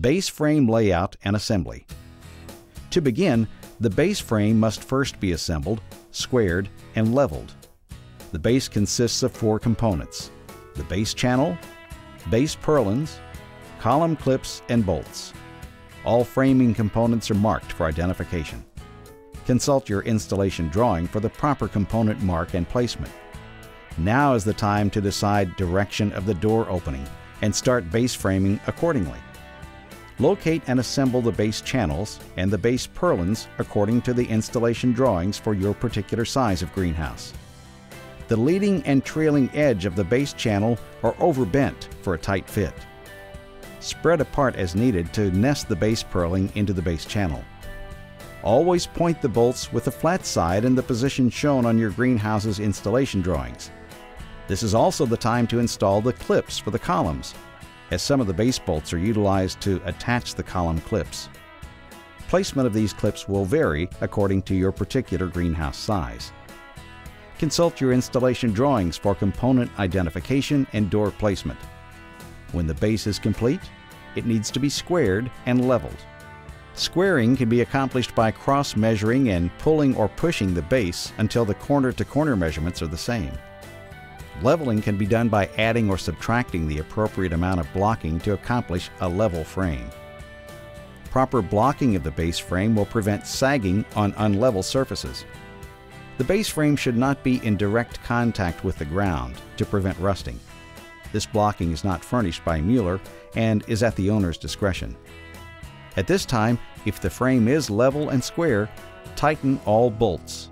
Base frame layout and assembly. To begin, the base frame must first be assembled, squared, and leveled. The base consists of 4 components: the base channel, base purlins, column clips, and bolts. All framing components are marked for identification. Consult your installation drawing for the proper component mark and placement. Now is the time to decide direction of the door opening and start base framing accordingly. Locate and assemble the base channels and the base purlins according to the installation drawings for your particular size of greenhouse. The leading and trailing edge of the base channel are overbent for a tight fit. Spread apart as needed to nest the base purling into the base channel. Always point the bolts with the flat side in the position shown on your greenhouse's installation drawings. This is also the time to install the clips for the columns, as some of the base bolts are utilized to attach the column clips. Placement of these clips will vary according to your particular greenhouse size. Consult your installation drawings for component identification and door placement. When the base is complete, it needs to be squared and leveled. Squaring can be accomplished by cross-measuring and pulling or pushing the base until the corner-to-corner measurements are the same. Leveling can be done by adding or subtracting the appropriate amount of blocking to accomplish a level frame. Proper blocking of the base frame will prevent sagging on unlevel surfaces. The base frame should not be in direct contact with the ground to prevent rusting. This blocking is not furnished by Mueller and is at the owner's discretion. At this time, if the frame is level and square, tighten all bolts.